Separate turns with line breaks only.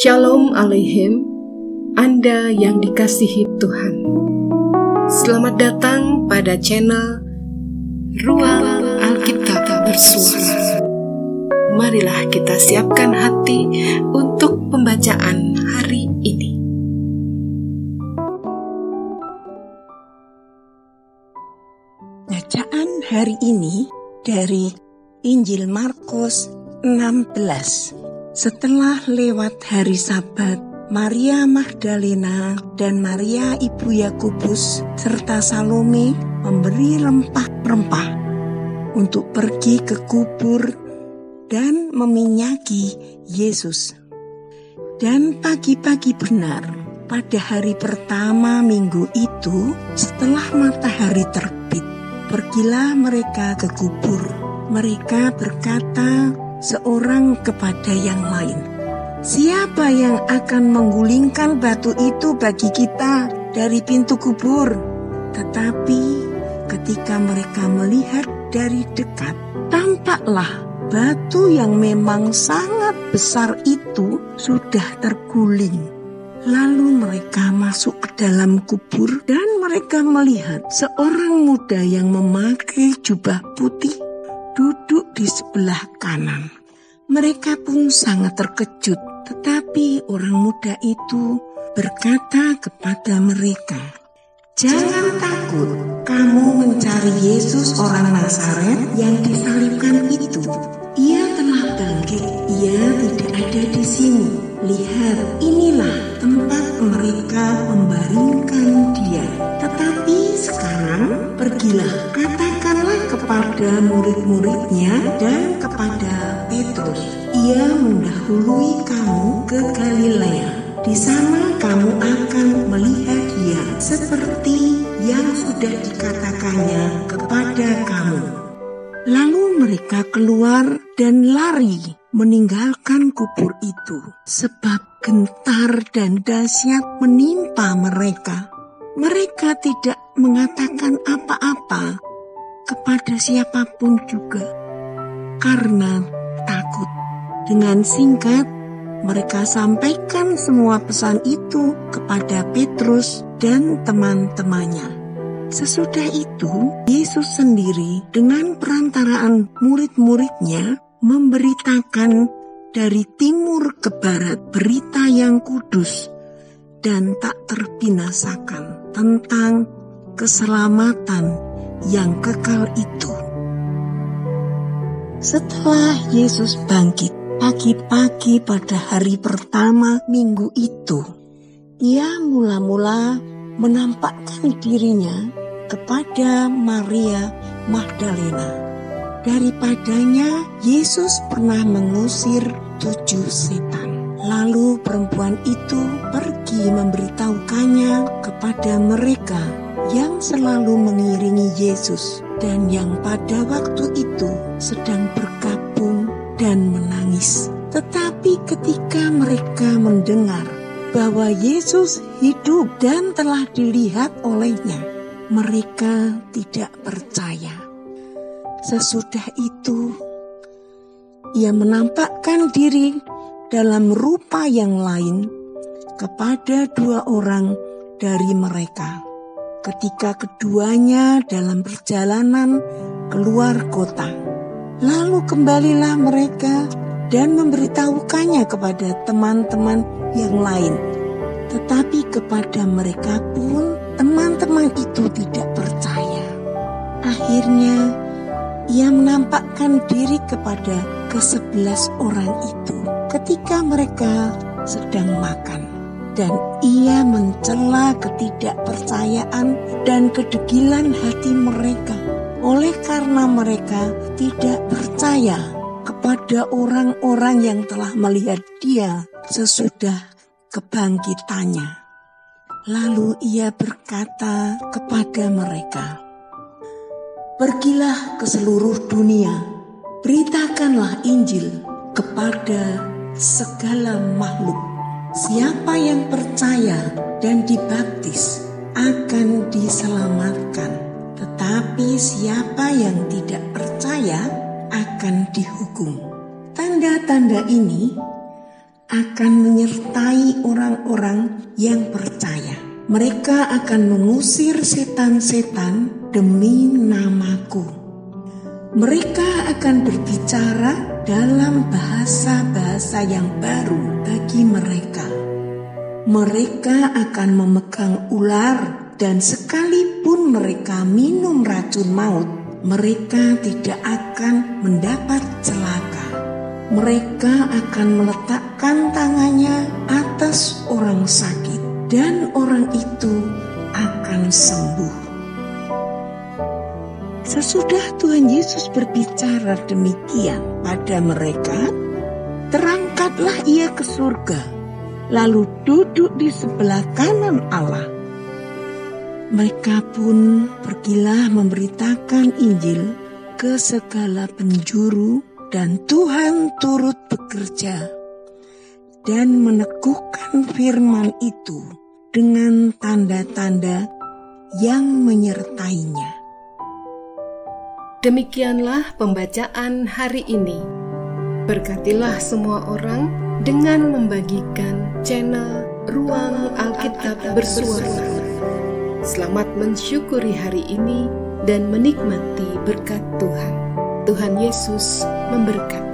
Shalom Aleichem, Anda yang dikasihi Tuhan. Selamat datang pada channel Ruang Alkitab Bersuara. Marilah kita siapkan hati untuk pembacaan hari ini.
Bacaan hari ini dari Injil Markus 16. Setelah lewat hari Sabat, Maria Magdalena dan Maria ibu Yakobus serta Salome memberi rempah-rempah untuk pergi ke kubur dan meminyaki Yesus. Dan pagi-pagi benar, pada hari pertama minggu itu, setelah matahari terbit, pergilah mereka ke kubur. Mereka berkata seorang kepada yang lain, "Siapa yang akan menggulingkan batu itu bagi kita dari pintu kubur?" Tetapi ketika mereka melihat dari dekat, tampaklah batu yang memang sangat besar itu sudah terguling. Lalu mereka masuk ke dalam kubur dan mereka melihat seorang muda yang memakai jubah putih duduk di sebelah kanan. Mereka pun sangat terkejut, tetapi orang muda itu berkata kepada mereka, "Jangan takut, kamu mencari Yesus orang Nazaret yang disalibkan itu. Ia telah bangkit, ia tidak ada di sini. Lihat, inilah tempat mereka membaringkan dia. Tetapi sekarang pergilah, katakanlah kepada murid-muridnya dan kepada Petrus, ia mendahului kamu ke Galilea. Di sana kamu akan melihat dia seperti yang sudah dikatakannya kepada kamu." Lalu mereka keluar dan lari meninggalkan kubur itu, sebab gentar dan dahsyat menimpa mereka. Mereka tidak mengatakan apa-apa kepada siapapun juga, karena takut. Dengan singkat, mereka sampaikan semua pesan itu kepada Petrus dan teman-temannya. Sesudah itu, Yesus sendiri dengan perantaraan murid-muridnya memberitakan dari timur ke barat berita yang kudus dan tak terbinasakan tentang keselamatan yang kekal itu. Setelah Yesus bangkit pagi-pagi pada hari pertama minggu itu, ia mula-mula menampakkan dirinya kepada Maria Magdalena. Daripadanya Yesus pernah mengusir 7 setan. Lalu perempuan itu pergi memberitahukannya kepada mereka yang selalu mengiringi Yesus dan yang pada waktu itu sedang berkabung dan menangis. Tetapi ketika mereka mendengar bahwa Yesus hidup dan telah dilihat olehnya, mereka tidak percaya. Sesudah itu, ia menampakkan diri dalam rupa yang lain kepada 2 orang dari mereka. Ketika keduanya dalam perjalanan keluar kota, lalu kembalilah mereka dan memberitahukannya kepada teman-teman yang lain. Tetapi kepada mereka pun teman-teman itu tidak percaya. Akhirnya ia menampakkan diri kepada ke-11 orang itu ketika mereka sedang makan. Dan ia mencela ketidakpercayaan dan kedegilan hati mereka, oleh karena mereka tidak percaya kepada orang-orang yang telah melihat dia sesudah kebangkitannya. Lalu ia berkata kepada mereka, "Pergilah ke seluruh dunia, beritakanlah Injil kepada segala makhluk. Siapa yang percaya dan dibaptis akan diselamatkan, tetapi siapa yang tidak percaya akan dihukum. Tanda-tanda ini akan menyertai orang-orang yang percaya. Mereka akan mengusir setan-setan demi namaku. Mereka akan berbicara dalam bahasa-bahasa yang baru bagi mereka. Mereka akan memegang ular, dan sekalipun mereka minum racun maut, mereka tidak akan mendapat celaka. Mereka akan meletakkan tangannya atas orang sakit, dan orang itu akan sembuh. Sesudah Tuhan Yesus berbicara demikian pada mereka, terangkatlah ia ke surga, lalu duduk di sebelah kanan Allah. Mereka pun pergilah memberitakan Injil ke segala penjuru, dan Tuhan turut bekerja dan meneguhkan firman itu dengan tanda-tanda yang menyertainya.
Demikianlah pembacaan hari ini. Berkatilah semua orang dengan membagikan channel Ruang Alkitab Bersuara. Selamat mensyukuri hari ini dan menikmati berkat Tuhan. Tuhan Yesus memberkati.